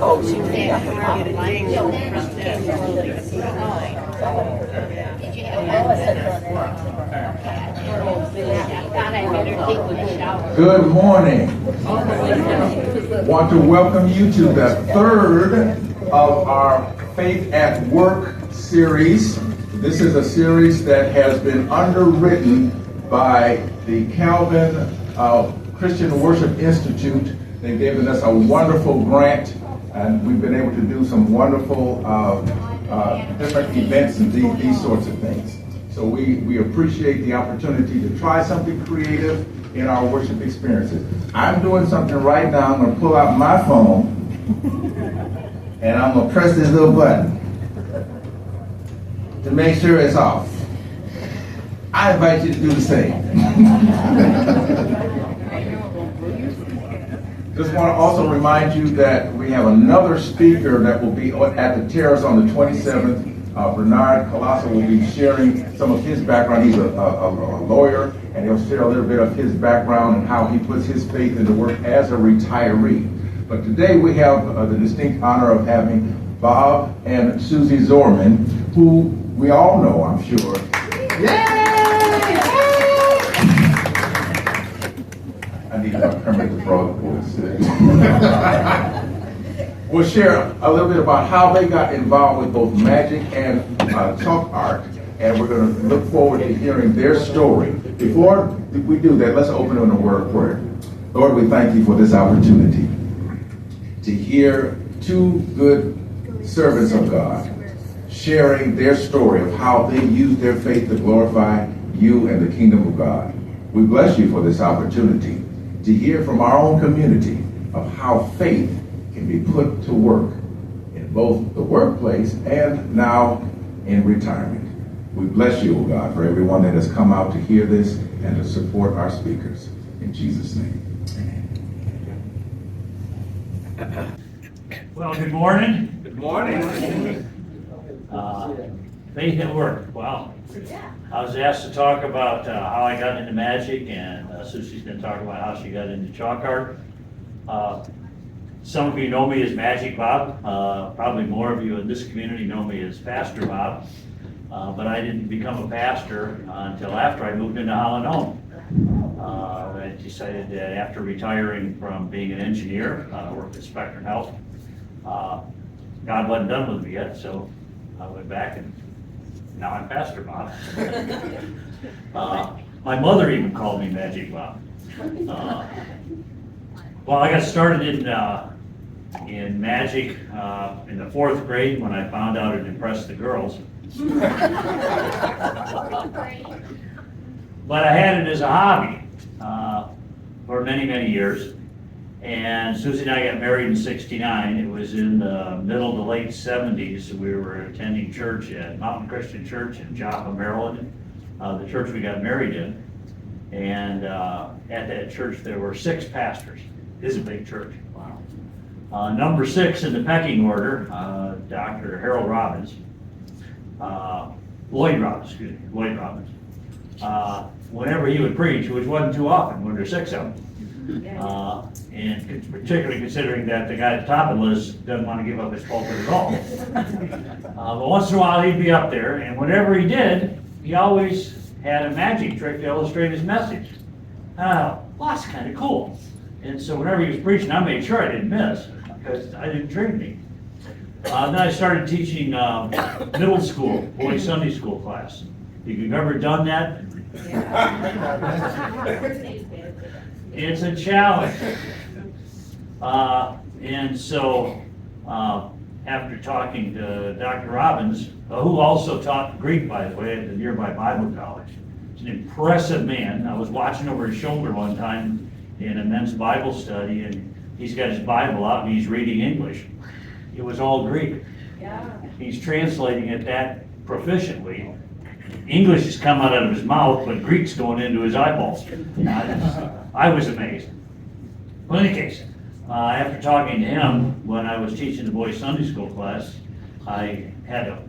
Oh, she was there. Good morning. Want to welcome you to the third of our Faith at Work series. This is a series that has been underwritten by the Calvin Christian Worship Institute. They've given us a wonderful grant, and we've been able to do some wonderful different events and these sorts of things. So we appreciate the opportunity to try something creative in our worship experiences. I'm doing something right now. I'm going to pull out my phone, and I'm going to press this little button to make sure it's off. I invite you to do the same. Just want to also remind you that we have another speaker that will be at the Terrace on the 27th. Bernard Colosso will be sharing some of his background. He's a lawyer, and he'll share a little bit of his background and how he puts his faith into work as a retiree. But today we have the distinct honor of having Bob and SuZie Zorman, who we all know, I'm sure. Yay! I need my Kermit the Frog voice. We'll share a little bit about how they got involved with both magic and chalk art, and we're going to look forward to hearing their story. Before we do that, let's open in a word of prayer. Lord, we thank you for this opportunity to hear two good servants of God sharing their story of how they use their faith to glorify you and the kingdom of God. We bless you for this opportunity to hear from our own community of how faith can be put to work in both the workplace and now in retirement. We bless you, O God, for everyone that has come out to hear this and to support our speakers. In Jesus' name, amen. Well, good morning. Good morning. Faith at Work. Wow. I was asked to talk about how I got into magic, and SuZie's going to talk about how she got into chalk art. Some of you know me as MagicBob. Probably more of you in this community know me as Pastor Bob. But I didn't become a pastor until after I moved into Holland Home. I decided that after retiring from being an engineer, I worked at Spectrum Health. God wasn't done with me yet, so I went back and now I'm Pastor Bob. My mother even called me Magic Bob. Well, I got started in magic in the 4th grade when I found out it impressed the girls. But I had it as a hobby for many, many years. And SuZie and I got married in '69. It was in the middle to late 70s. We were attending church at Mountain Christian Church in Joppa, Maryland, the church we got married in. And at that church there were 6 pastors. It is a big church. Wow. Number 6 in the pecking order, Dr. Harold Robbins, Lloyd Robbins. Whenever he would preach, which wasn't too often when there were 6 of them, and particularly considering that the guy at the top of the list doesn't want to give up his pulpit at all. But once in a while he'd be up there, and whenever he did, he always had a magic trick to illustrate his message. Well, that's kind of cool. And so whenever he was preaching, I made sure I didn't miss, because I didn't train me. Then I started teaching middle school, boys Sunday school class. If you've ever done that, it's a challenge. And so after talking to Dr. Robbins, who also taught Greek, by the way, at the nearby Bible college. He's an impressive man. I was watching over his shoulder one time in a men's Bible study, and he's got his Bible out and he's reading English. It was all Greek. Yeah. He's translating it that proficiently. English is coming out of his mouth, but Greek's going into his eyeballs. I was amazed. Well, in any case, after talking to him, when I was teaching the boys' Sunday school class, I had a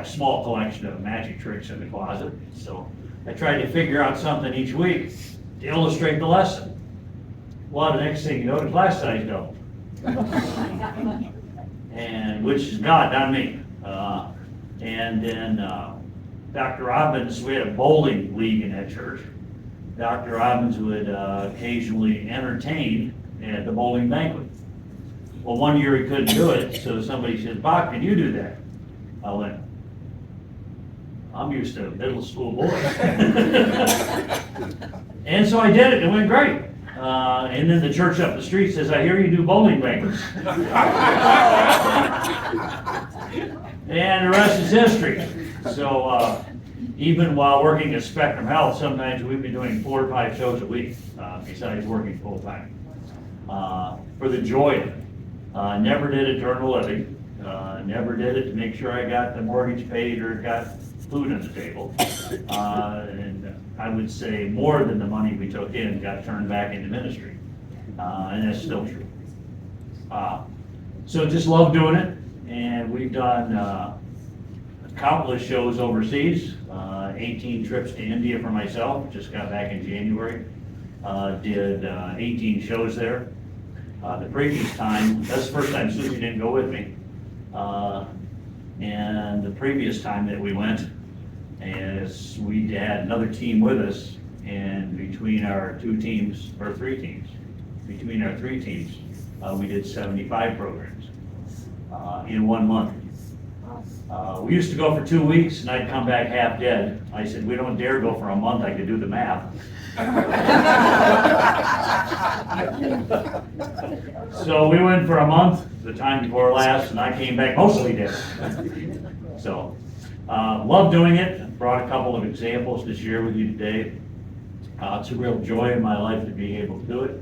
small collection of magic tricks in the closet. So I tried to figure out something each week to illustrate the lesson. Well, the next thing you know, the class size doubled. and which is God, not me. And then Dr. Robbins, we had a bowling league in that church. Dr. Robbins would occasionally entertain at the bowling banquet. Well, one year he couldn't do it, so somebody said, "Bob, can you do that?" I went, "I'm used to middle school boys." And so I did it, it went great. And then the church up the street says, "I hear you do bowling banquets." And the rest is history. So even while working at Spectrum Health, sometimes we've been doing 4 or 5 shows a week, besides working full time. For the joy of it. Never did it to earn a living. Never did it to make sure I got the mortgage paid or got food on the table. And I would say more than the money we took in got turned back into ministry. And that's still true. So just love doing it. And we've done countless shows overseas. 18 trips to India for myself, just got back in January. Did 18 shows there. The previous time, that's the first time SuZie didn't go with me. And the previous time that we went, as we had another team with us, and between our 2 teams, or 3 teams, between our 3 teams, we did 75 programs in 1 month. We used to go for 2 weeks, and I'd come back half dead. I said, "We don't dare go for a month, I could do the math." So we went for a month, the time before last, and I came back mostly dead. So, love doing it. Brought a couple of examples to share with you today. It's a real joy in my life to be able to do it.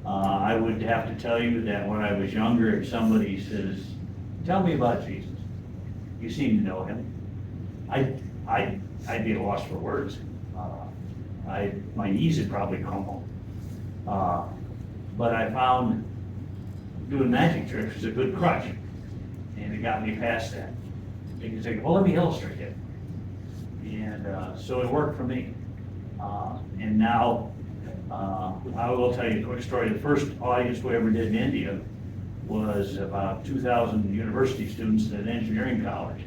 I would have to tell you that when I was younger, if somebody says, "Tell me about Jesus, you seem to know him," I'd be at a loss for words. My knees would probably crumble. But I found doing magic tricks was a good crutch, and it got me past that. You can say, "Well, let me illustrate it." And so it worked for me. And now, I will tell you a quick story. The first audience we ever did in India was about 2,000 university students at an engineering college.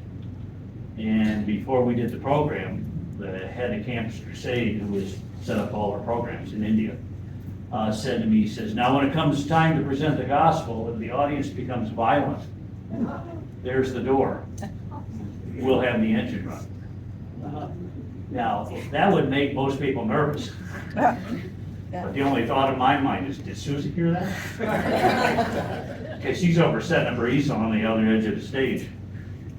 And before we did the program, the head of Campus Crusade, who was set up all our programs in India, said to me, he says, "Now when it comes time to present the gospel, if the audience becomes violent, there's the door. We'll have the engine run." Now, that would make most people nervous. But the only thought in my mind is, did SuZie hear that? Okay, she's over setting up her easel on the other edge of the stage.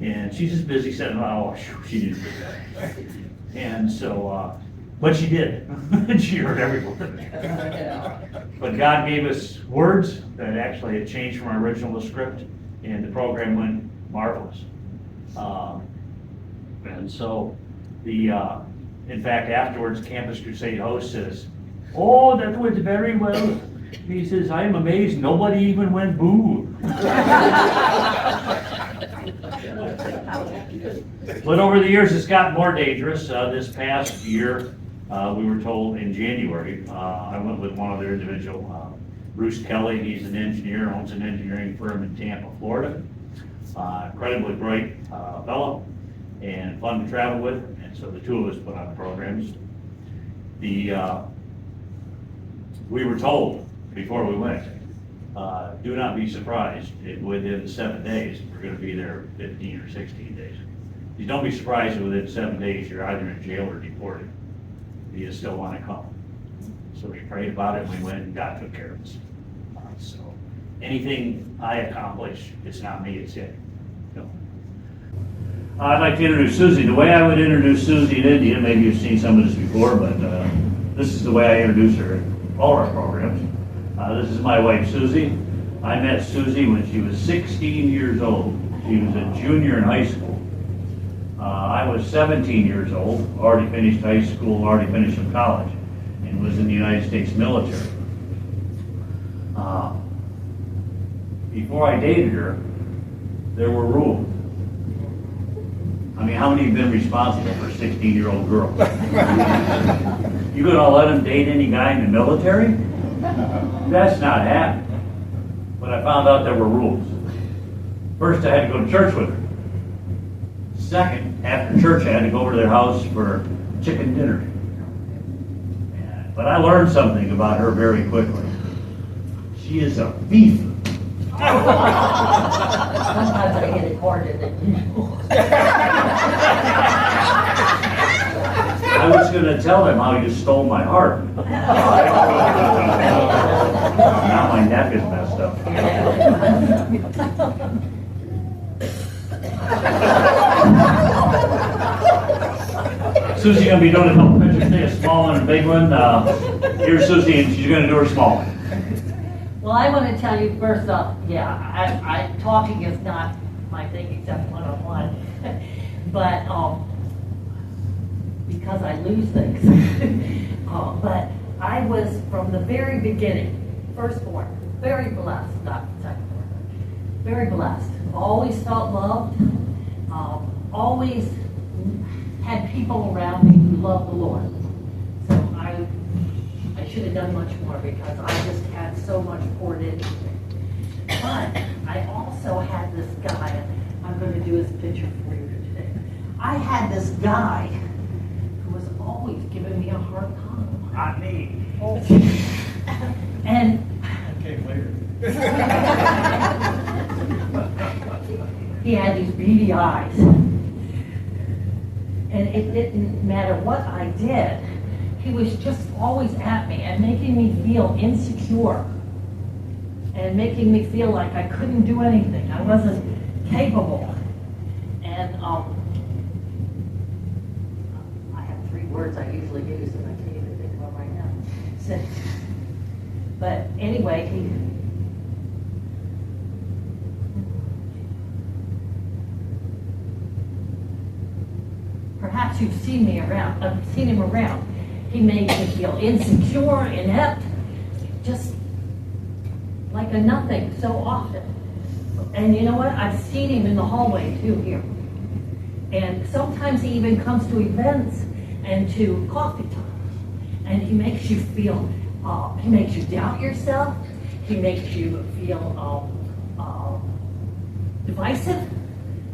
And she's just busy setting, oh, she didn't do that. And so, but she did. She heard every word. But God gave us words that actually had changed from our original script, and the program went marvelous. And so, in fact, afterwards, Campus Crusade host says, "Oh, that went very well." He says, "I am amazed nobody even went boo." But over the years, it's gotten more dangerous. This past year, we were told in January, I went with one other individual, Bruce Kelly. He's an engineer, owns an engineering firm in Tampa, Florida. Incredibly bright fellow and fun to travel with. And so the 2 of us put on programs. We were told before we went, do not be surprised if within 7 days, we're going to be there 15 or 16 days. You don't be surprised if within 7 days you're either in jail or deported. You still want to come. So we prayed about it, and we went, and God took care of us. So anything I accomplish, it's not me, it's Him. No. I'd like to introduce SuZie. The way I would introduce SuZie in India, maybe you've seen some of this before, but this is the way I introduce her in all our programs. This is my wife, SuZie. I met SuZie when she was 16 years old. She was a junior in high school. I was 17 years old, already finished high school, already finished in college, and was in the United States military. Before I dated her, there were rules. I mean, how many have been responsible for a 16-year-old girl? You gonna let him date any guy in the military? That's not happening. But I found out there were rules. First, I had to go to church with her. Second, after church, I had to go over to their house for chicken dinner. But I learned something about her very quickly. She is a thief. Sometimes I hit it harder than usual. I was going to tell him how you stole my heart. Now my neck is messed up. Susie gonna be doing a couple pictures today, a small one and a big one. Here's Susie, and she's gonna do her small one. Well, I want to tell you first off, yeah, talking is not my thing except one-on-one. But, because I lose things. But I was, from the very beginning, firstborn, very blessed, not secondborn, very blessed. Always felt loved, always had people around me who loved the Lord. So I should have done much more because I just had so much poured into me. But I also had this guy, and I'm going to do his picture for you today. I had this guy who was always giving me a hard time. Not me. And Okay, later. he had these beady eyes. And it didn't matter what I did, he was just always at me and making me feel insecure and making me feel like I couldn't do anything. I wasn't capable. And I have 3 words I usually use and I can't even think of them right now. So, but anyway, perhaps you've seen me around. I've seen him around. He made me feel insecure, inept, just like a nothing so often. And you know what? I've seen him in the hallway too here. And sometimes he even comes to events and to coffee time. And he makes you feel, he makes you doubt yourself. He makes you feel divisive.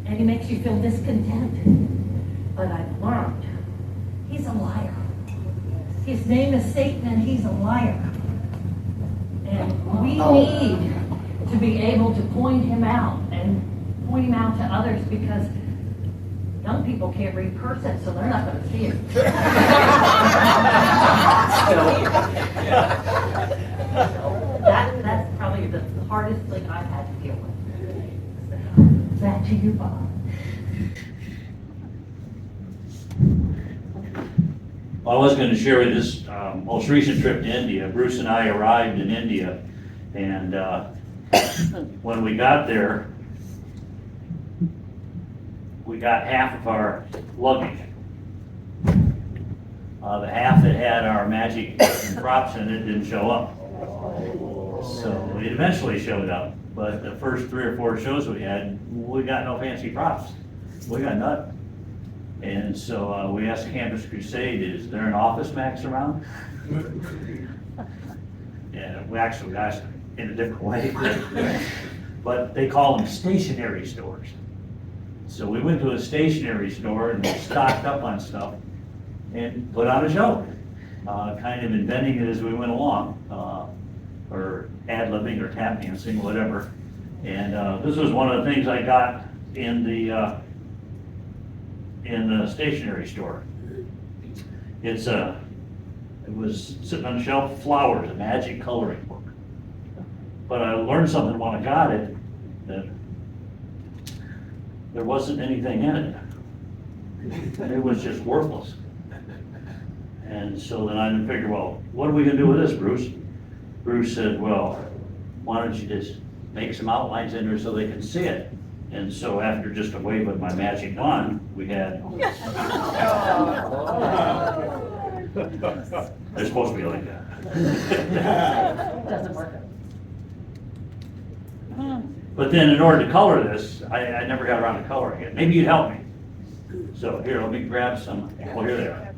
And he makes you feel discontented. But I've learned he's a liar. His name is Satan and he's a liar. And we need to be able to point him out and point him out to others because young people can't read cursive, so they're not going to see it. That's probably the hardest thing I've had to deal with. Back to you, Bob. Well, I was going to share with you this most recent trip to India. Bruce and I arrived in India, and when we got there, we got half of our luggage. The half that had our magic and props in it didn't show up. So it eventually showed up, but the first 3 or 4 shows we had, we got no fancy props. We got nothing. And so we asked Campus Crusade, is there an Office Max around? And we actually asked in a different way. But they call them stationery stores. So we went to a stationery store and stocked up on stuff and put on a show. Kind of inventing it as we went along, or ad-libbing or tap dancing, whatever. And this was one of the things I got in the stationery store. It was sitting on the shelf, Flowers, a magic coloring book. But I learned something when I got it, that there wasn't anything in it. It was just worthless. And so then I figured, well, what are we gonna do with this, Bruce? Bruce said, well, why don't you just make some outlines in there so they can see it? And so after just a wave of my magic wand, we had. They're supposed to be like that. Doesn't work. But then in order to color this, I never got around to coloring it. Maybe you'd help me. So here, let me grab some. Well, here they are.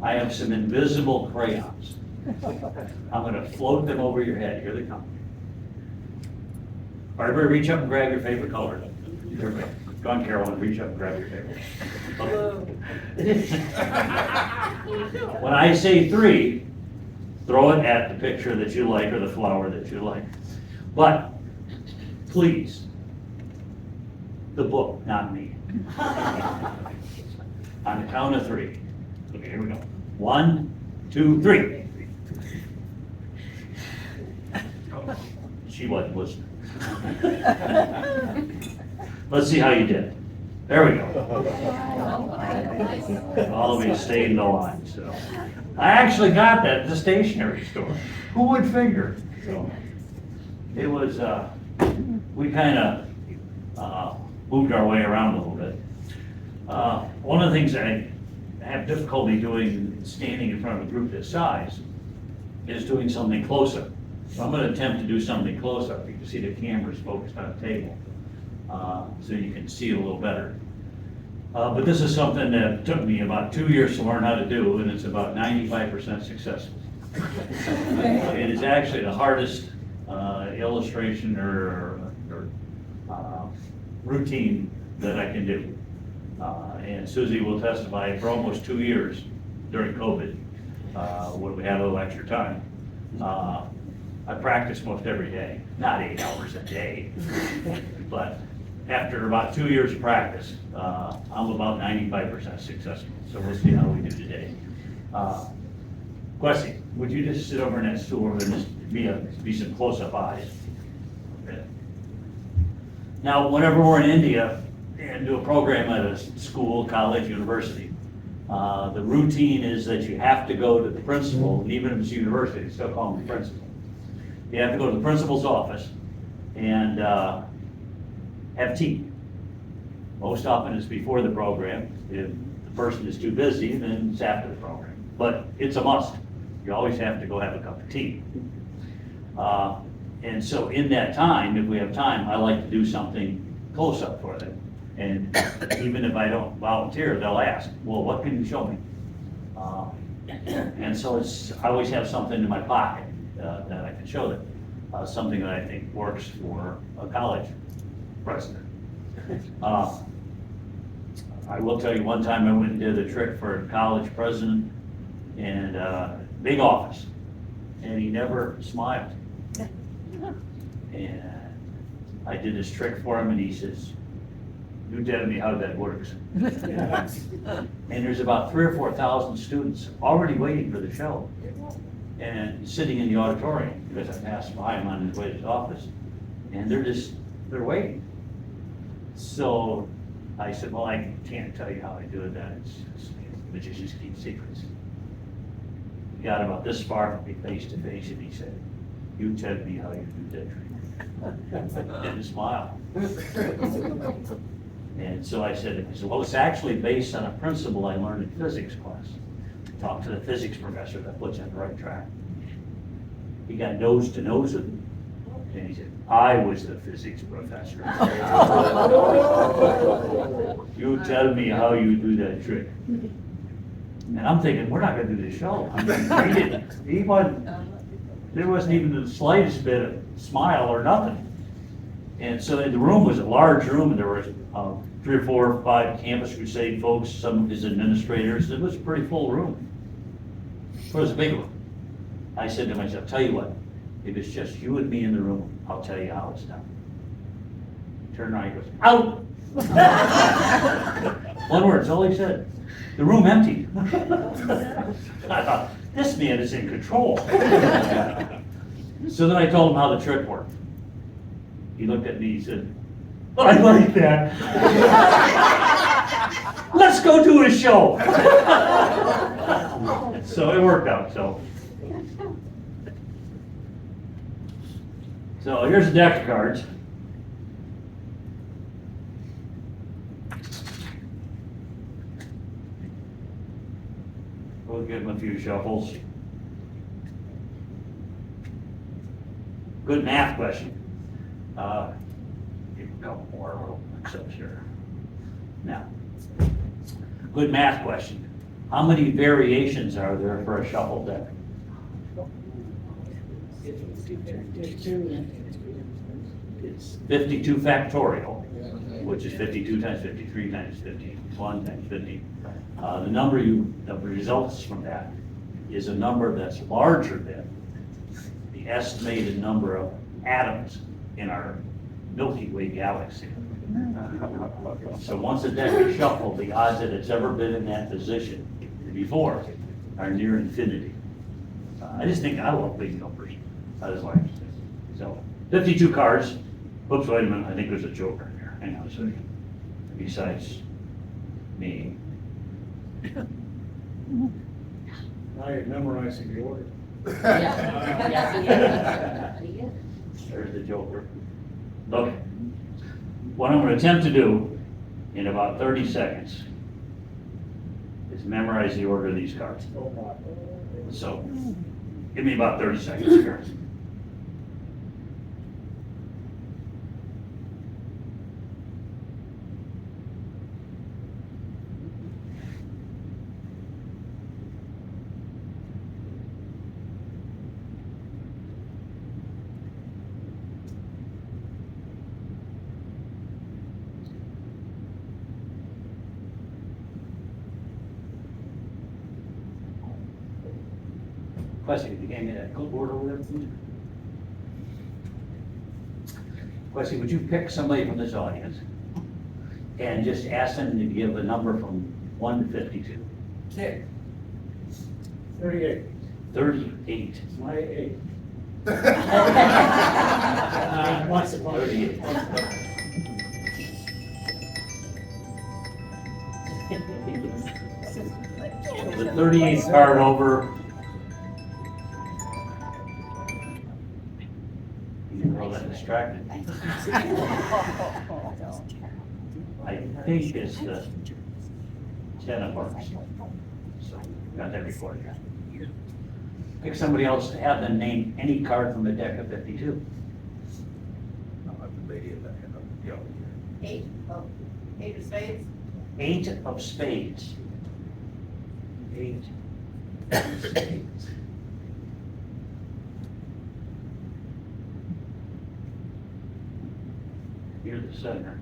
I have some invisible crayons. I'm going to float them over your head. Here they come. Everybody reach up and grab your favorite color. Everybody. Go on, Carolyn, reach up and grab your favorite. When I say 3, throw it at the picture that you like or the flower that you like. But please, the book, not me. On the count of 3. Okay, here we go. 1, 2, 3. She wasn't listening. Let's see how you did. There we go. All of you stayed in the line. So I actually got that at the stationery store. Who would figure? So it was, we kind of moved our way around a little bit. One of the things I have difficulty doing, standing in front of a group this size, is doing something close-up. So I'm going to attempt to do something close-up. You can see the camera's focused on a table, so you can see it a little better. But this is something that took me about 2 years to learn how to do, and it's about 95% successful. It is actually the hardest illustration or routine that I can do. And SuZie will testify for almost 2 years during COVID, when we had a little extra time. I practice most every day, not 8 hours a day, but after about 2 years of practice, I'm about 95% successful. So we'll see how we do today. Questy, would you just sit over in that stool and just be some close-up eyes? Okay. Now, whenever we're in India and do a program at a school, college, university, the routine is that you have to go to the principal, and even if it's a university, they still call him the principal. You have to go to the principal's office and have tea. Most often it's before the program. If the person is too busy, then it's after the program. But it's a must. You always have to go have a cup of tea. And so in that time, if we have time, I like to do something close up for them. And even if I don't volunteer, they'll ask, well, what can you show me? And so I always have something in my pocket that I can show them. Something that I think works for a college president. I will tell you, one time I went and did a trick for a college president and big office, and he never smiled. And I did this trick for him, and he says, "You tell me how that works." And there's about 3,000 or 4,000 students already waiting for the show, and sitting in the auditorium because I passed by him on his way to his office, and they're waiting. So I said, well, I can't tell you how I do it. Magicians keep secrets. He got about this far from me face to face, and he said, "You tell me how you do that trick." Didn't smile. And so I said, well, it's actually based on a principle I learned in physics class. Talked to the physics professor that puts you on the right track. He got nose to nose with me, and he said, I was the physics professor. You tell me how you do that trick. And I'm thinking, we're not going to do the show. I mean, there wasn't even the slightest bit of smile or nothing. And so the room was a large room, and there were 3 or 4 or 5 Campus Crusade folks, some of his administrators. It was a pretty full room. It was a big room. I said to myself, tell you what, if it's just you and me in the room, I'll tell you how it's done. He turned around, he goes, out! One word, that's all he said. The room emptied. I thought, this man is in control. So then I told him how the trick worked. He looked at me, he said, I like that. Let's go do a show. So it worked out. So here's a deck of cards. We'll give them a few shuffles. Good math question. Give a couple more little mix-ups here. Now, good math question. How many variations are there for a shuffle deck? It's 52 factorial, which is 52 times 53 times 51 times 50. The number that results from that is a number that's larger than the estimated number of atoms in our Milky Way galaxy. So once a deck is shuffled, the odds that it's ever been in that position before are near infinity. I just think I love big numbers. I just like it. So 52 cards. Oops, wait a minute. I think there's a joker in here. Hang on a second. Besides me. Now you're memorizing the order. There's the joker. Okay. What I'm going to attempt to do in about 30 seconds is memorize the order of these cards. So, give me about 30 seconds here. Question, if you gave me that clipboard over there, please. Question, would you pick somebody from this audience and just ask them to give a number from 1 to 52? Okay. 38. 38. My 8. Once upon a 38. The 38th card over. You can roll that distracted. I think it's the 10 of hearts. So, got that recorded. Pick somebody else to have them name any card from the deck of 52. Eight of spades. 8 of spades. 8 of spades. You're the center.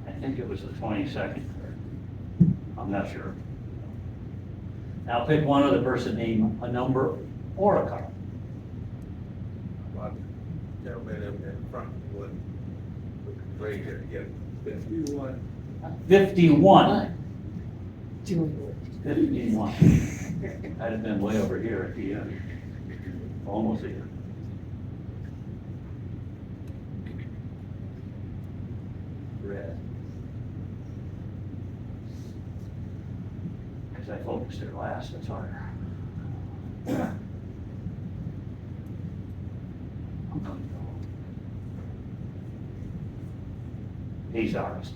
I think it was the 22nd. I'm not sure. Now pick one other person, name a number or a card. Gentleman in front would raise it again. 51. 51. 51. I'd have been way over here at the end. Almost here. Red. Because I focused there last, that's harder. I'm gonna go. Ace Hearts.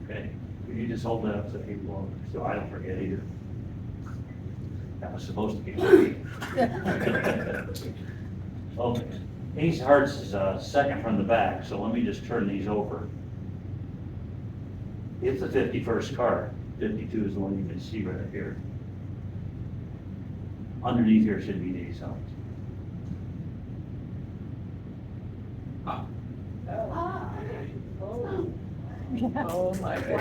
Okay, could you just hold that up so people, so I don't forget either? That was supposed to be me. Okay, Ace Hearts is second from the back, so let me just turn these over. It's the 51st card. 52 is the one you can see right here. Underneath here should be the Ace Hearts. Oh my God.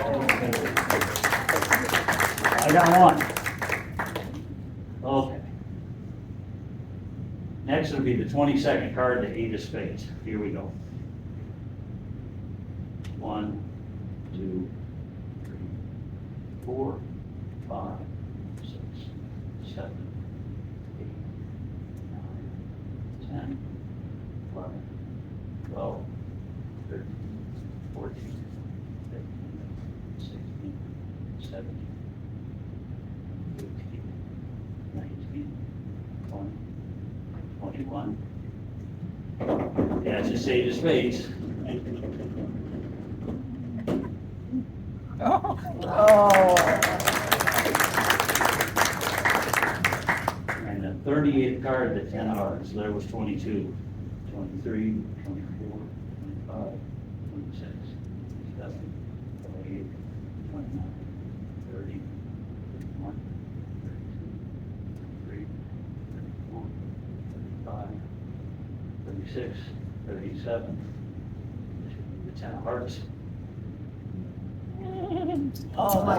I got one. Okay. Next will be the 22nd card, the 8 of spades. Here we go. 1, 2, 3, 4, 5, 6, 7, 8, 9, 10, 11, 12, 13, 14, 15, 16, 17, 18, 19, 20, 21. That's just 8 of spades. And the 38th card, the 10 of hearts, there was 22, 23, 24, 25, 26, 27, 28, 29, 30, 31, 32, 33, 34, 35, 36, 37. The 10 of hearts. Oh, my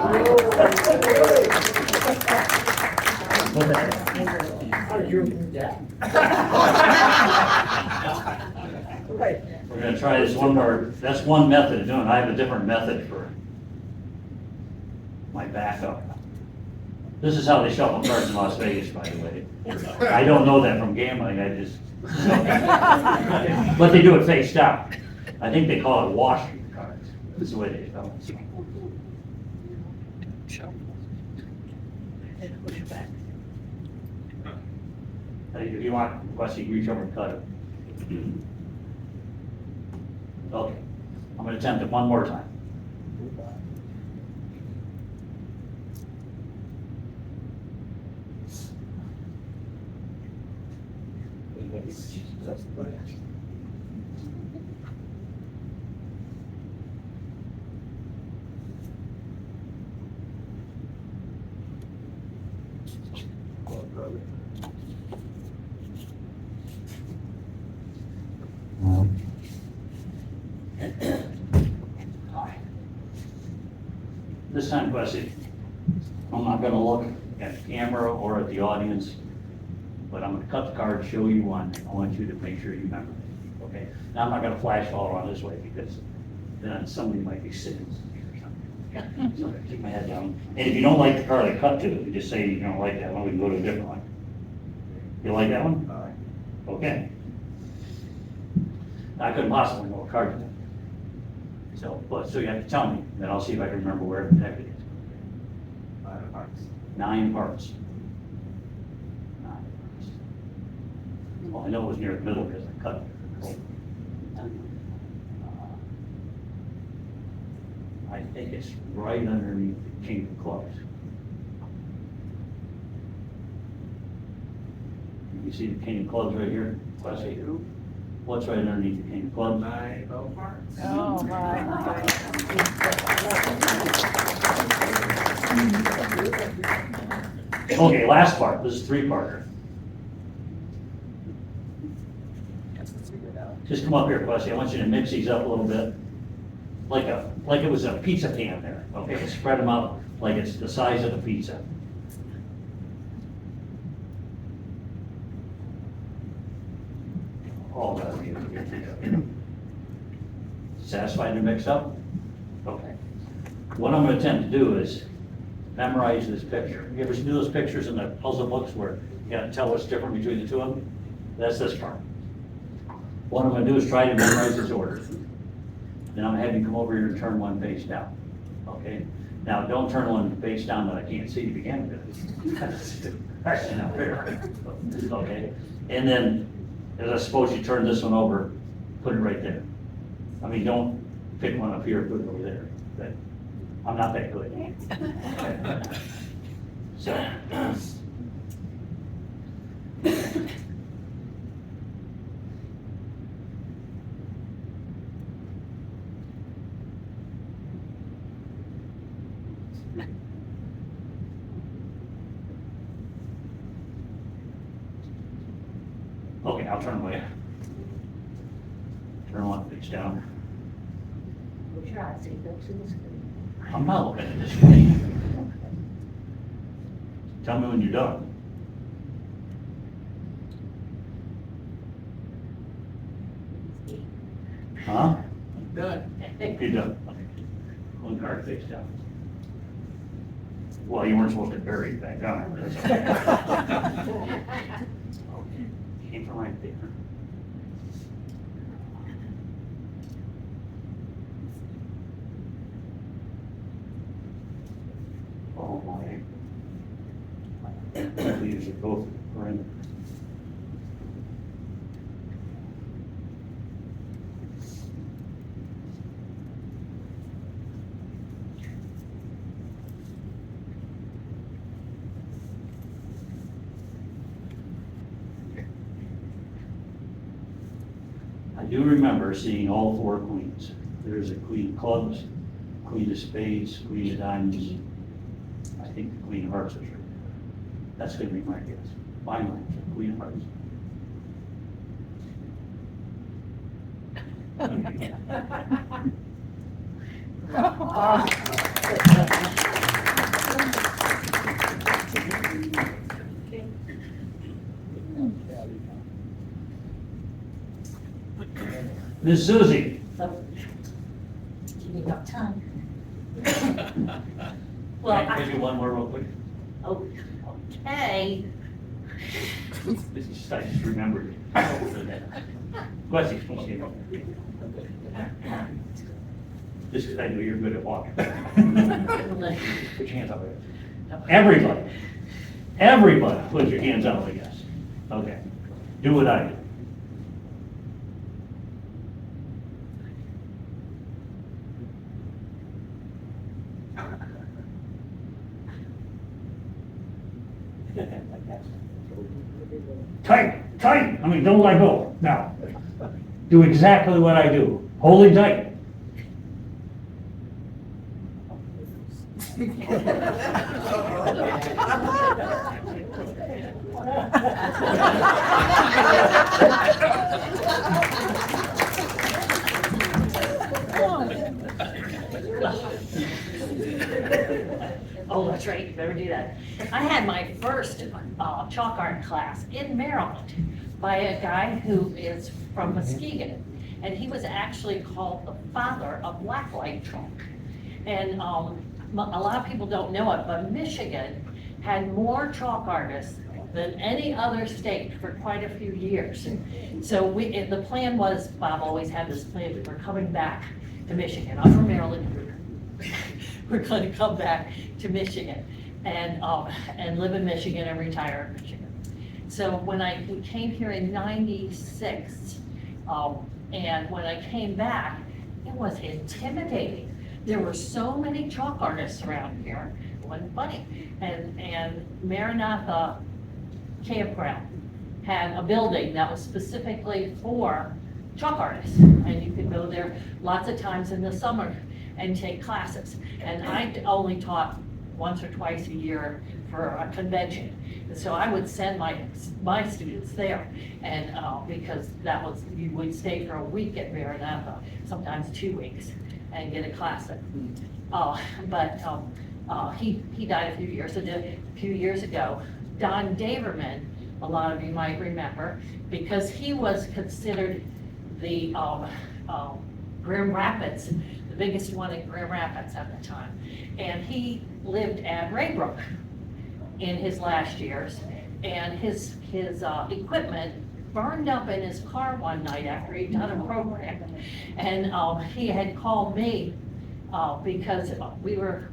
How did you do that? We're gonna try this one more, that's one method of doing it. I have a different method for my backup. This is how they shuffle cards in Las Vegas, by the way. I don't know that from gambling, I just. But they do it face down. I think they call it washing cards. That's the way they spell it. Push it back. If you want, Wes, you can reach over and cut it. Okay, I'm gonna attempt it one more time. This time, Wesley, I'm not gonna look at the camera or at the audience, but I'm gonna cut the card, show you one. I want you to make sure you remember it, okay? Now, I'm not gonna flash all around this way because then somebody might be sitting or something. So I'm gonna keep my head down. And if you don't like the card I cut to, you just say you don't like that one, we can go to a different one. You like that one? Okay. I couldn't possibly know what card to do. So you have to tell me, then I'll see if I can remember where the heck it is. 9 parts. 9 parts. Well, I know it was near the middle because I cut it. I think it's right underneath the king of clubs. You see the king of clubs right here? Wesley? What's right underneath the king of clubs? 9 parts. Oh, my. Okay, last part. This is 3-parter. Just come up here, Wesley. I want you to mix these up a little bit. Like it was a pizza pan there. Okay, spread them out like it's the size of the pizza. All that. Satisfied to mix up? Okay. What I'm gonna attempt to do is memorize this picture. You ever do those pictures in the puzzle books where you gotta tell what's different between the two of them? That's this part. What I'm gonna do is try to memorize this order. Then I'm gonna have you come over here and turn one face down, okay? Now, don't turn one face down that I can't see to begin with. Actually, not fair. Okay, and then, as I suppose you turn this one over, put it right there. I mean, don't pick one up here, put it over there. But I'm not that good. Okay. So. Okay, I'll turn away. Turn one face down. Close your eyes, see, don't see the screen. I'm not looking at this screen. Tell me when you're done. Huh? Done. You're done. Okay. One card face down. Well, you weren't supposed to bury it back down. Came from right there. Oh my. My leaves are both in. I do remember seeing all 4 queens. There's a queen of clubs, queen of spades, queen of diamonds. I think the queen of hearts is right there. That's gonna be my guess. Finally, queen of hearts. Miss Susie. Give me enough time. Well, Can I do one more real quick? okay. I just remembered. Quincy, come on, stand up. Just because I know you're good at walking. Put your hands up there. Everybody, put your hands up, I guess. Okay. Do what I do. Tight, tight. I mean, don't let go. Now, do exactly what I do. Hold it tight. Oh, that's right, you better do that. I had my first chalk art class in Maryland by a guy who is from Muskegon. And he was actually called the father of blacklight chalk. And a lot of people don't know it, but Michigan had more chalk artists than any other state for quite a few years. So the plan was, Bob always had this plan, we're coming back to Michigan. I'm from Maryland. We're going to come back to Michigan and live in Michigan and retire in Michigan. So when we came here in '96, and when I came back, it was intimidating. There were so many chalk artists around here. It wasn't funny. And Maranatha Campground had a building that was specifically for chalk artists. And you could go there lots of times in the summer and take classes. And I only taught once or twice a year for a convention. And so I would send my students there, and because you would stay for a week at Maranatha, sometimes 2 weeks, and get a class. He died a few years ago. Don Daverman, a lot of you might remember, because he was considered the Grand Rapids, the biggest one in Grand Rapids at the time. And he lived at Raybrook in his last years, and his equipment burned up in his car one night after he'd done a program. And he had called me because he's better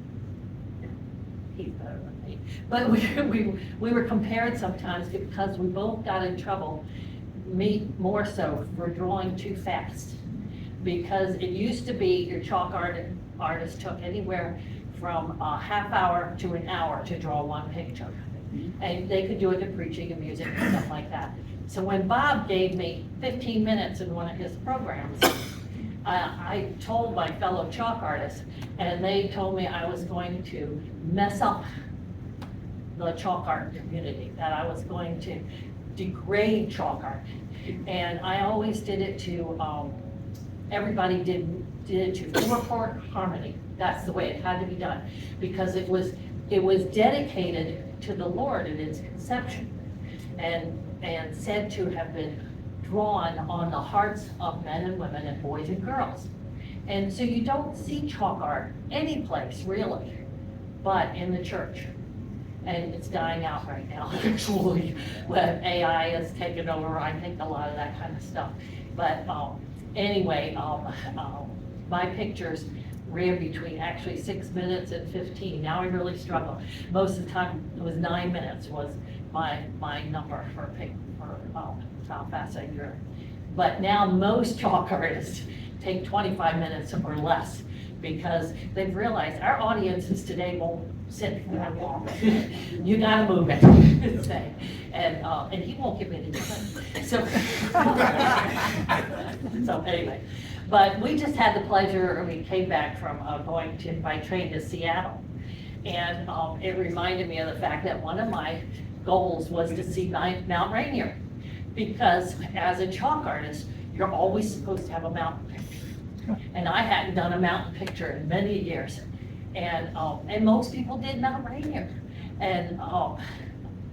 than me, but we were compared sometimes because we both got in trouble, me more so, for drawing too fast. Because it used to be your chalk artist took anywhere from a half hour to an hour to draw one picture. And they could do it to preaching and music and stuff like that. So when Bob gave me 15 minutes in one of his programs, I told my fellow chalk artists, and they told me I was going to mess up the chalk art community, that I was going to degrade chalk art. And I always did it to, everybody did it to four-part harmony. That's the way it had to be done, because it was dedicated to the Lord in its conception, and said to have been drawn on the hearts of men and women and boys and girls. And so you don't see chalk art any place really, but in the church. And it's dying out right now, actually, when AI has taken over, I think, a lot of that kind of stuff. But anyway, my pictures ran between actually 6 minutes and 15. Now I really struggle. Most of the time, it was 9 minutes was my number for how fast I drew. But now most chalk artists take 25 minutes or less, because they've realized our audiences today won't sit for that long. You gotta move it. And he won't give me any time. So anyway, but we just had the pleasure, we came back from going by train to Seattle. And it reminded me of the fact that one of my goals was to see Mount Rainier. Because as a chalk artist, you're always supposed to have a mountain picture. And I hadn't done a mountain picture in many years. And most people did Mount Rainier. And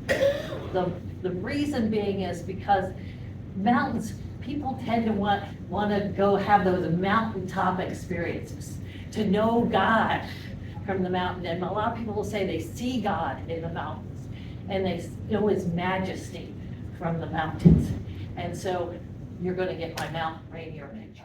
the reason being is because mountains, people tend to want to go have those mountaintop experiences, to know God from the mountain. And a lot of people will say they see God in the mountains, and they know His majesty from the mountains. And so you're going to get my Mount Rainier picture.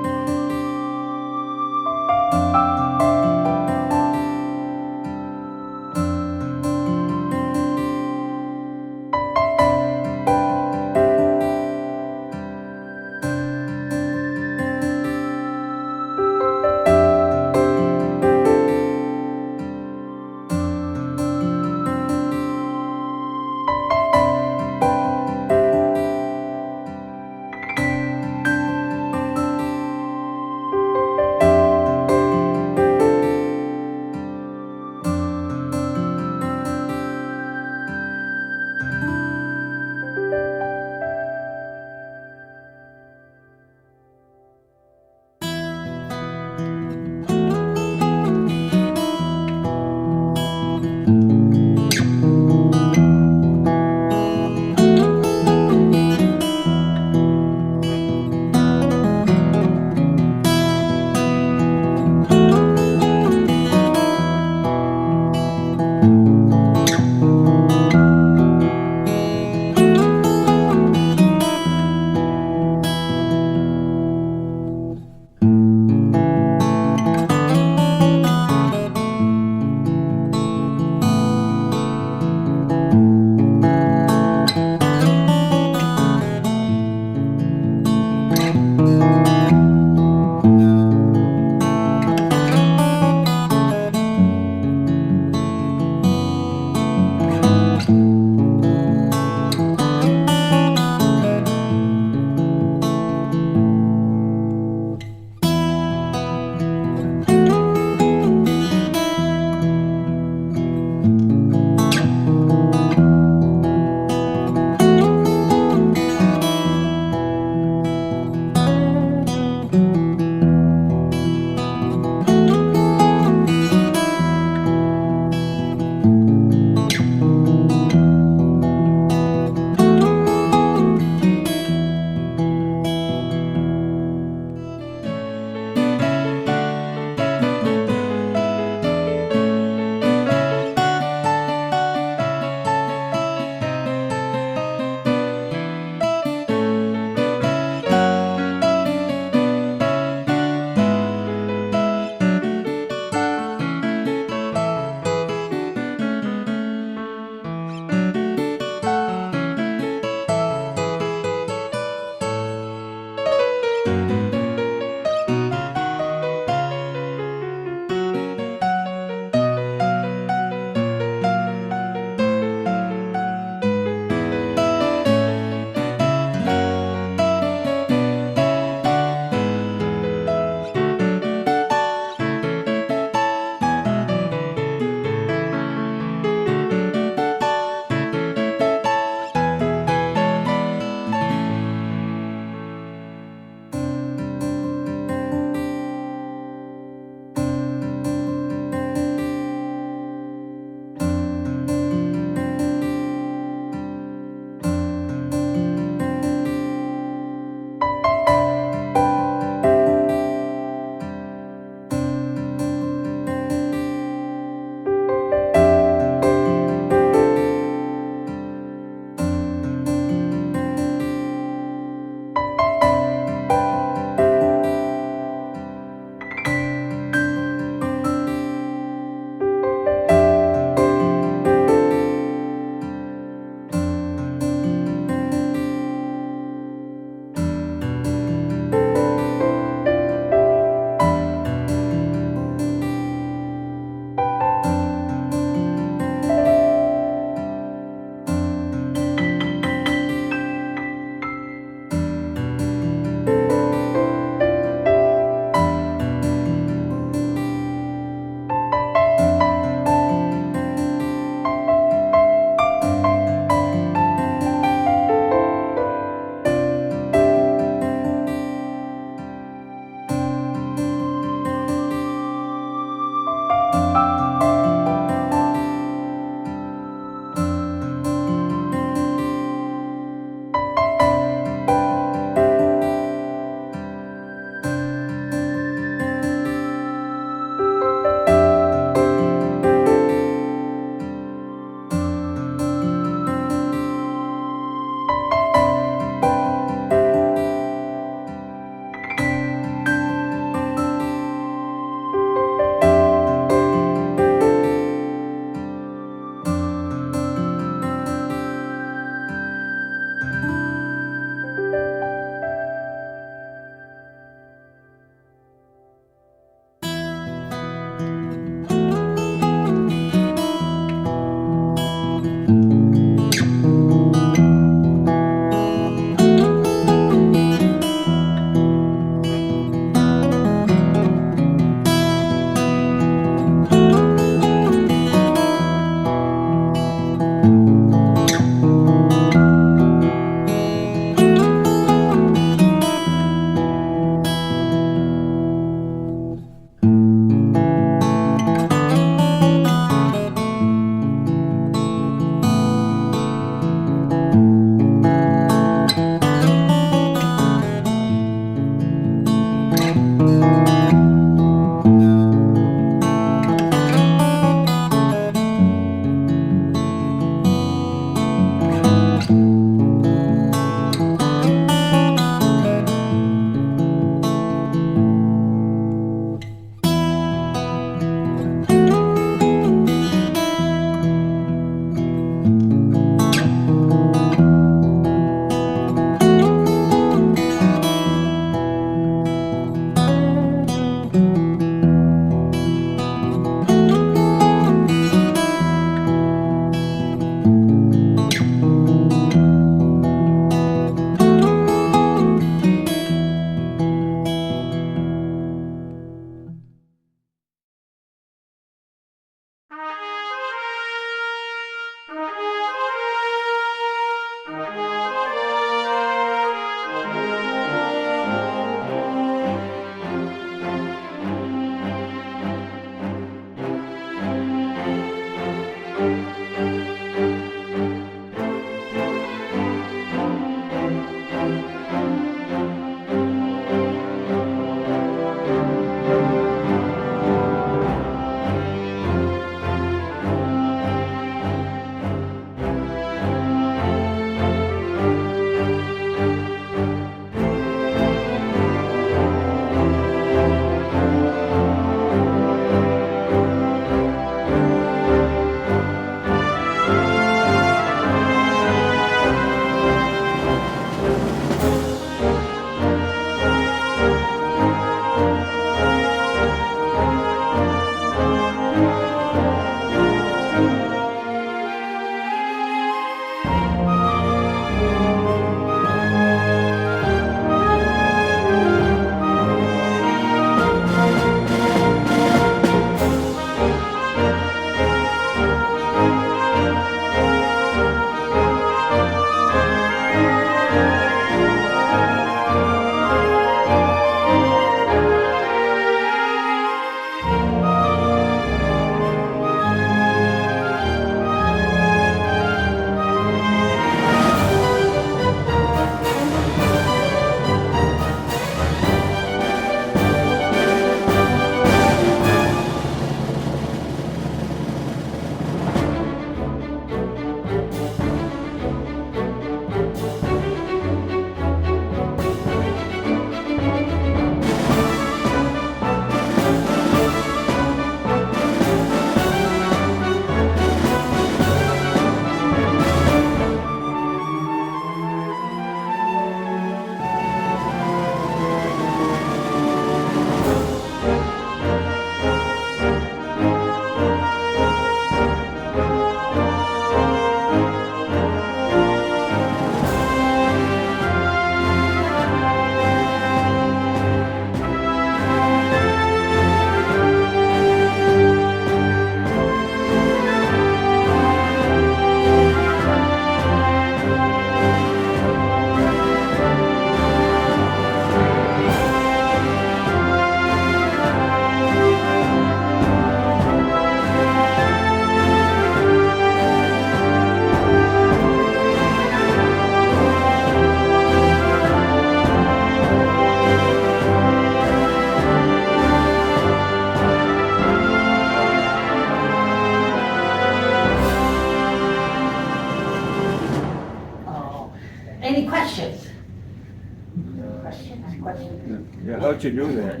question. Yeah, how'd you do that?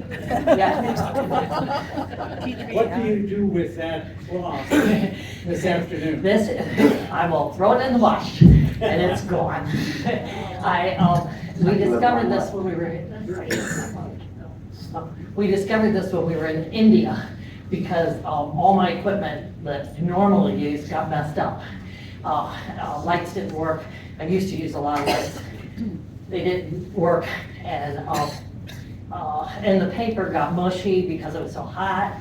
Yeah. What do you do with that cloth this afternoon? This, I will throw it in the wash, and it's gone. We discovered this when we were in India, because all my equipment that normally used got messed up. Lights didn't work. I used to use a lot of lights. They didn't work, and the paper got mushy because it was so hot,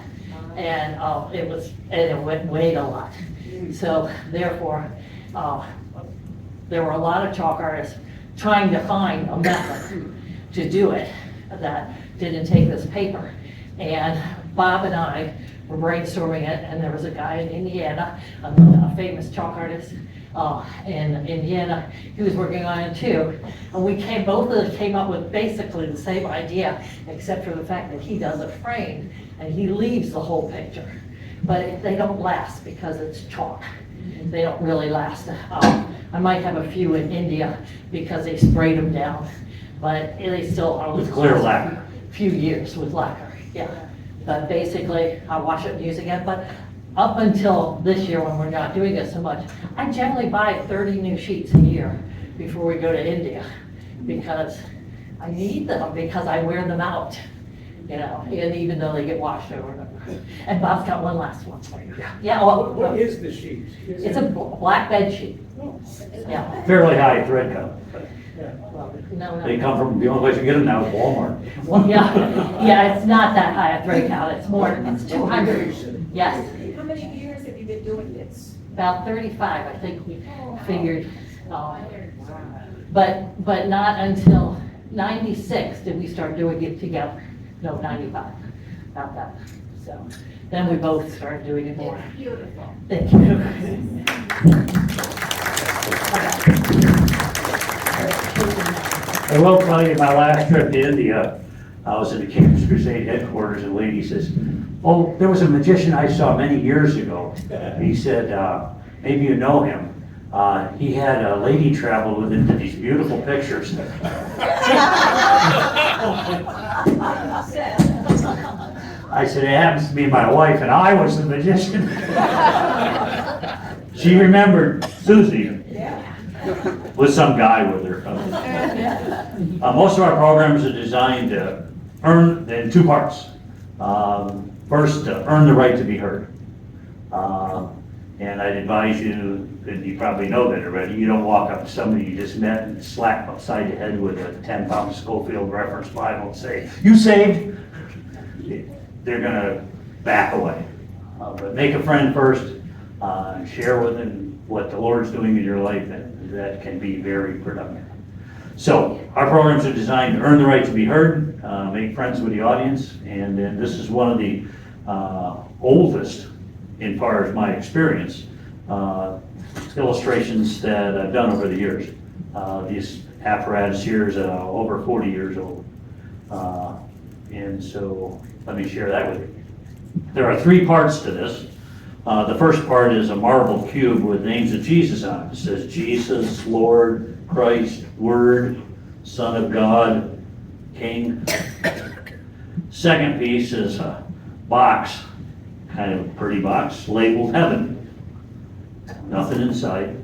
and it weighed a lot. So therefore, there were a lot of chalk artists trying to find a method to do it that didn't take this paper. And Bob and I were brainstorming it, and there was a guy in Indiana, a famous chalk artist in Indiana. He was working on it too. And both of us came up with basically the same idea, except for the fact that he does a frame and he leaves the whole picture. But they don't last because it's chalk. They don't really last. I might have a few in India because they sprayed them down, but they still are. With clear lacquer. Few years with lacquer, yeah. But basically, I wash it and use again. But up until this year, when we're not doing it so much, I generally buy 30 new sheets a year before we go to India, because I need them, because I wear them out, and even though they get washed over and over. And Bob's got one last one for you. Yeah, well, What is the sheet? it's a black bed sheet. Oh, Yeah. Fairly high thread count. yeah. Well, no. They come from, the only place you get them now is Walmart. Well, yeah, it's not that high a thread count. It's more, it's 200. Yes. How many years have you been doing this? About 35, I think we figured. But not until 96 did we start doing it together. No, 95, about that. So then we both started doing it more. Beautiful. Thank you. I will tell you, my last trip to India, I was at the Campus Crusade headquarters, and a lady says, "Oh, there was a magician I saw many years ago." He said, "Maybe you know him. He had a lady travel with him to these beautiful pictures." I said, "It happens to be my wife, and I was the magician." She remembered SuZie with some guy with her. Most of our programs are designed to earn in two parts. First, to earn the right to be heard. And I'd advise you, and you probably know that already, you don't walk up to somebody you just met and slap upside the head with a 10-pound Schofield reference Bible and say, "You saved?" They're gonna back away. But make a friend first, share with them what the Lord's doing in your life, and that can be very productive. So, our programs are designed to earn the right to be heard, make friends with the audience, and then this is one of the oldest, in far as my experience, illustrations that I've done over the years. These apparatus here is over 40 years old. And so, let me share that with you. There are three parts to this. The first part is a marble cube with names of Jesus on it. It says Jesus, Lord, Christ, Word, Son of God, King. Second piece is a box, kind of a pretty box, labeled Heaven. Nothing inside.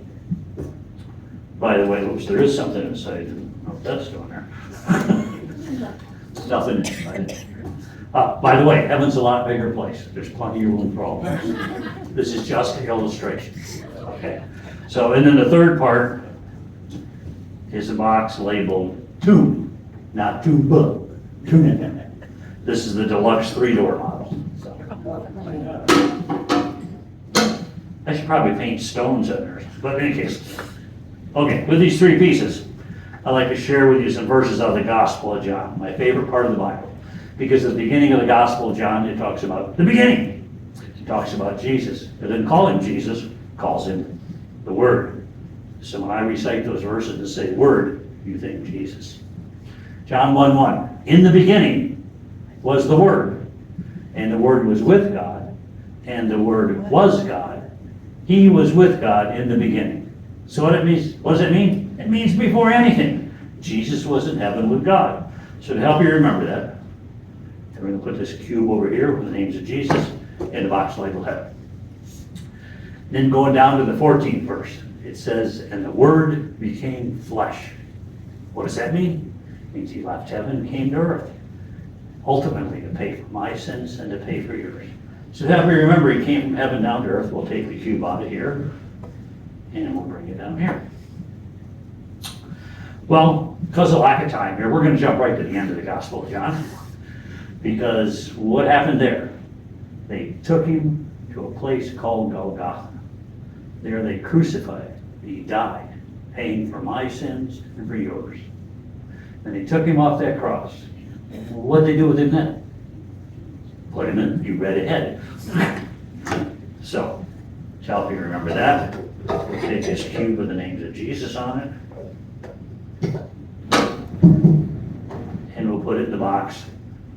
By the way, oops, there is something inside. Oh, that's going there. Nothing inside. By the way, Heaven's a lot bigger place. There's plenty of room for all of us. This is just an illustration. Okay. So, and then the third part is a box labeled Tomb, not Tomb, Tomb. This is the deluxe 3-door model. So. I should probably paint stones in there, but in any case. Okay, with these three pieces, I'd like to share with you some verses out of the Gospel of John, my favorite part of the Bible. Because at the beginning of the Gospel of John, it talks about the beginning. It talks about Jesus. It doesn't call him Jesus, it calls him the Word. So when I recite those verses and say Word, you think Jesus. John 1:1, in the beginning was the Word, and the Word was with God, and the Word was God. He was with God in the beginning. So what does it mean? It means before anything. Jesus was in heaven with God. So to help you remember that, we're going to put this cube over here with the names of Jesus and the box labeled heaven. Then going down to the 14th verse, it says, and the Word became flesh. What does that mean? It means he left heaven and came to earth, ultimately to pay for my sins and to pay for yours. So to help you remember, he came from heaven down to earth. We'll take the cube out of here, and we'll bring it down here. Well, because of lack of time here, we're going to jump right to the end of the Gospel of John. Because what happened there? They took him to a place called Golgotha. There they crucified him. He died, paying for my sins and for yours. And they took him off that cross. What did they do with him then? Put him in, you read ahead. So, to help you remember that, we'll take this cube with the names of Jesus on it. And we'll put it in the box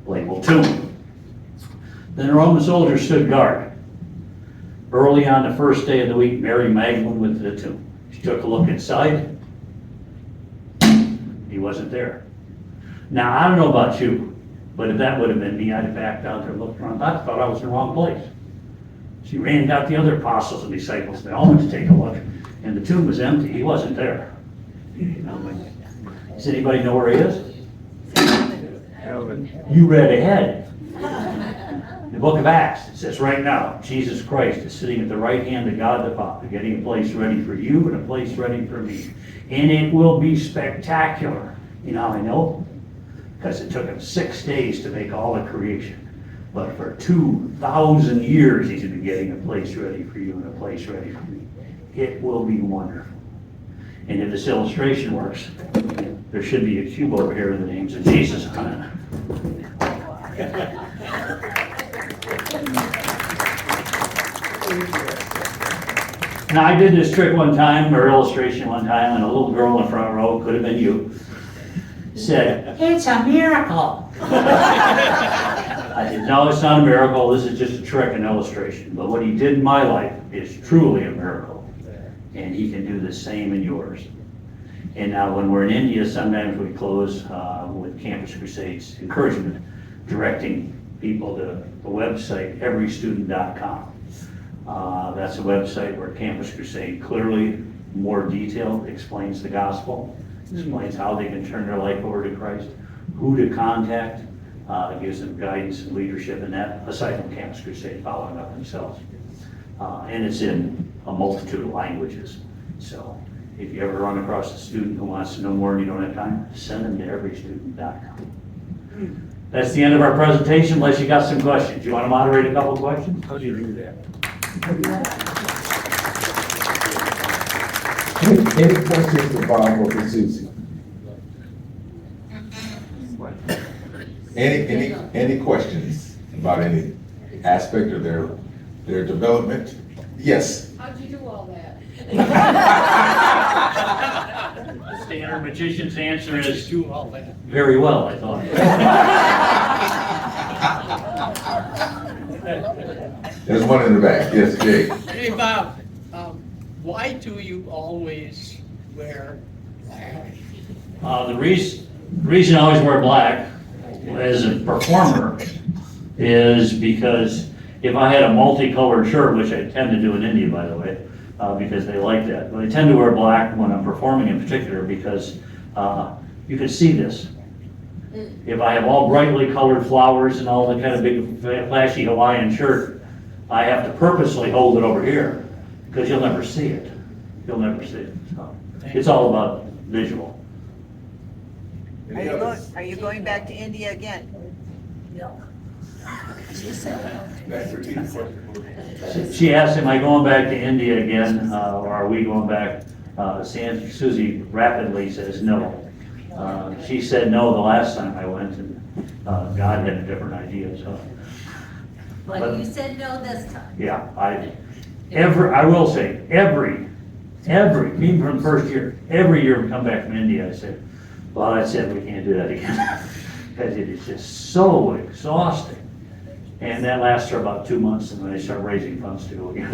labeled tomb. Then the Roman soldiers stood guard. Early on the first day of the week, Mary Magdalene went to the tomb. She took a look inside. He wasn't there. Now, I don't know about you, but if that would have been me, I'd have backed out there and looked around. I thought I was in the wrong place. She ran and got the other apostles and disciples. They all went to take a look, and the tomb was empty. He wasn't there. Does anybody know where he is? You read ahead. The book of Acts, it says right now, Jesus Christ is sitting at the right hand of God the Father, getting a place ready for you and a place ready for me. And it will be spectacular. You know how I know? Because it took him 6 days to make all the creation. But for 2,000 years, he's been getting a place ready for you and a place ready for me. It will be wonderful. And if this illustration works, there should be a cube over here with the names of Jesus on it. Now, I did this trick one time, or illustration one time, and a little girl in the front row, could have been you, said, "It's a miracle." I said, "No, it's not a miracle. This is just a trick and illustration. But what he did in my life is truly a miracle. And he can do the same in yours." And now when we're in India, sometimes we close with Campus Crusades encouragement, directing people to the website, everystudent.com. That's a website where Campus Crusade clearly, more detailed, explains the gospel, explains how they can turn their life over to Christ, who to contact, gives them guidance and leadership in that, aside from Campus Crusade following up themselves. And it's in a multitude of languages. So if you ever run across a student who wants to know more and you don't have time, send them to everystudent.com. That's the end of our presentation, unless you got some questions. You want to moderate a couple questions? How do you do that? Any questions for Bob or for SuZie? Any questions about any aspect of their development? Yes. How'd you do all that? The standard magician's answer is Do all that. very well, I thought. There's one in the back. Yes, Jay. Hey, Bob, why do you always wear black? The reason I always wear black as a performer is because if I had a multicolored shirt, which I tend to do in India, by the way, because they like that, but I tend to wear black when I'm performing in particular because you can see this. If I have all brightly colored flowers and all the kind of big flashy Hawaiian shirt, I have to purposely hold it over here because you'll never see it. You'll never see it. So it's all about visual. Are you going back to India again? She asked, am I going back to India again, or are we going back? SuZie rapidly says no. She said no the last time I went, and God had a different idea, so. But you said no this time. Yeah, I will say, every, even from the first year, every year we come back from India, I say, well, that's it, we can't do that again. Because it is just so exhausting. And that lasts for about 2 months, and then they start raising funds to go again.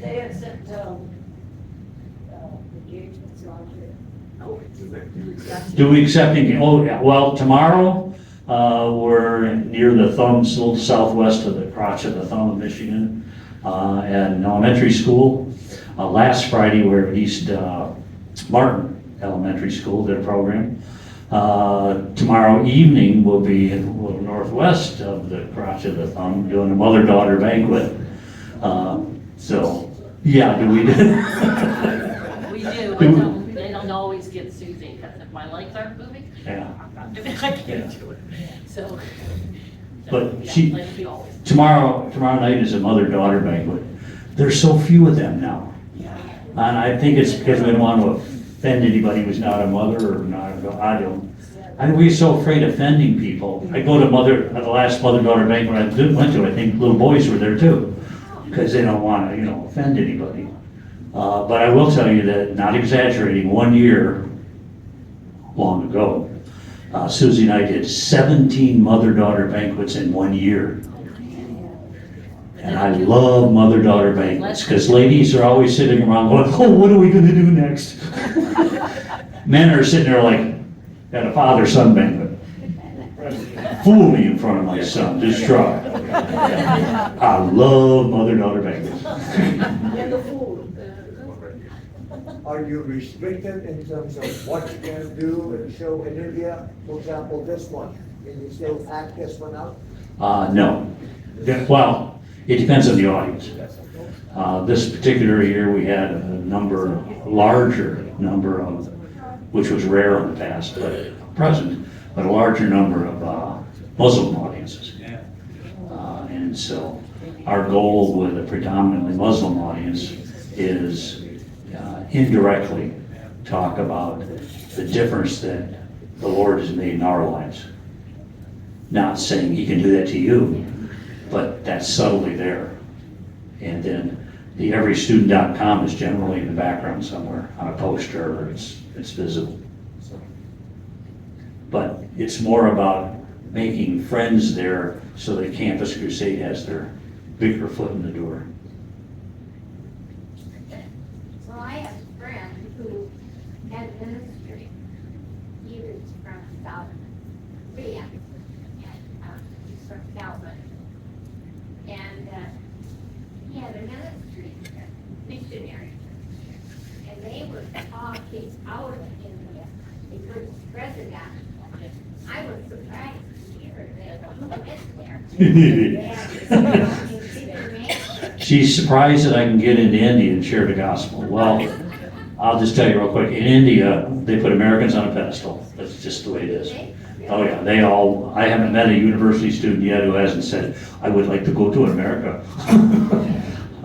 They had sent engagements on here. Do we accepting, oh, yeah, well, tomorrow, we're near the thumbs, a little southwest of the crotch of the thumb of Michigan, at an elementary school. Last Friday, we were at East Martin Elementary School, did a program. Tomorrow evening, we'll be a little northwest of the crotch of the thumb, doing a mother-daughter banquet. So, yeah, do we do? We do, but they don't always get SuZie, because if my legs aren't moving, Yeah. I'm not doing, I can't do it. So. But yeah, she- like we always. Tomorrow night is a mother-daughter banquet. There's so few of them now. And I think it's because we don't want to offend anybody who's not a mother or not, I don't. I think we're so afraid of offending people. I go to the last mother-daughter banquet I went to, I think little boys were there too, because they don't want to, offend anybody. But I will tell you that, not exaggerating, 1 year, long ago, SuZie and I did 17 mother-daughter banquets in 1 year. And I love mother-daughter banquets, because ladies are always sitting around going, oh, what are we gonna do next? Men are sitting there like, at a father-son banquet. Fool me in front of my son, just try. I love mother-daughter banquets. And the food. Are you restricted in terms of what you can do and show in India? For example, this one, can you still act this one out? No. Well, it depends on the audience. This particular year, we had a larger number of, which was rare in the past, but present, but a larger number of Muslim audiences. And so our goal with a predominantly Muslim audience is indirectly talk about the difference that the Lord has made in our lives. Not saying He can do that to you, but that's subtly there. And then the everystudent.com is generally in the background somewhere on a poster, or it's visible. But it's more about making friends there so that Campus Crusade has their bigger foot in the door. Well, I have a friend who had ministry. He was from South Korea, and he's from Calvin. And he had a ministry, missionary. And they were talking out in the first president. I was surprised to hear that he went there. She's surprised that I can get into India and share the gospel. Well, I'll just tell you real quick. In India, they put Americans on a pedestal. That's just the way it is. Oh yeah, I haven't met a university student yet who hasn't said, I would like to go to America.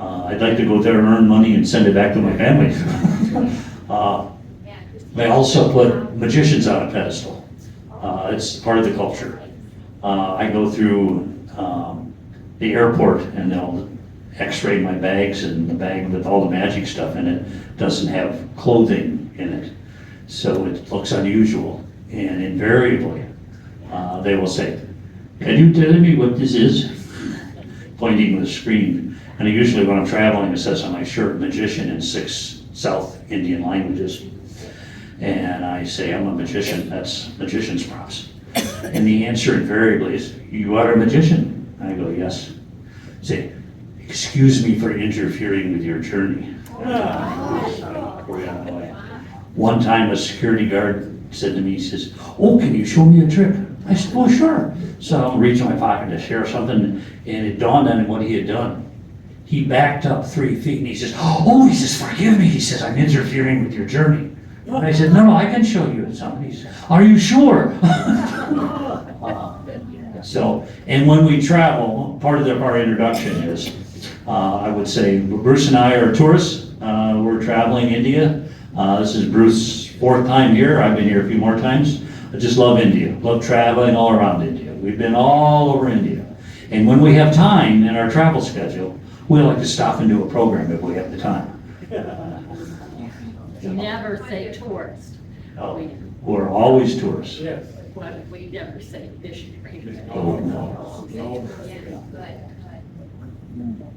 I'd like to go there and earn money and send it back to my family. They also put magicians on a pedestal. It's part of the culture. I go through the airport and they'll x-ray my bags, and the bag with all the magic stuff in it doesn't have clothing in it. So it looks unusual, and invariably they will say, can you tell me what this is? Pointing with a screen. And usually when I'm traveling, it says on my shirt, magician in 6 South Indian languages. And I say, I'm a magician, that's magician's props. And the answer invariably is, you are a magician? I go, yes. Say, excuse me for interfering with your journey. One time a security guard said to me, he says, oh, can you show me a trick? I said, well, sure. So I'm reaching my pocket to share something, and it dawned on him what he had done. He backed up 3 feet and he says, forgive me. He says, I'm interfering with your journey. And I said, no, I can show you something. He said, are you sure? And when we travel, part of our introduction is, I would say, Bruce and I are tourists. We're traveling India. This is Bruce's 4th time here. I've been here a few more times. I just love India. Love traveling all around India. We've been all over India. And when we have time in our travel schedule, we like to stop and do a program if we have the time. We never say tourist. We're always tourists. Yes. We never say missionary. Oh, no.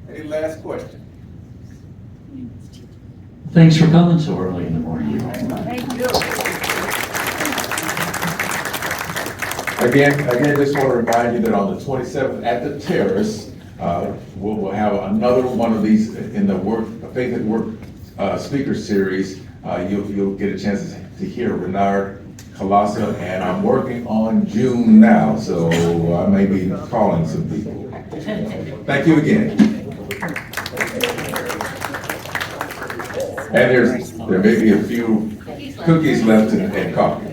Any last question? Thanks for coming so early in the morning. Again, just want to remind you that on the 27th at the Terrace, we'll have another one of these in the Faith at Work speaker series. You'll get a chance to hear Renard Colossa, and I'm working on June now, so I may be calling some people. Thank you again. And there may be a few cookies left and coffee.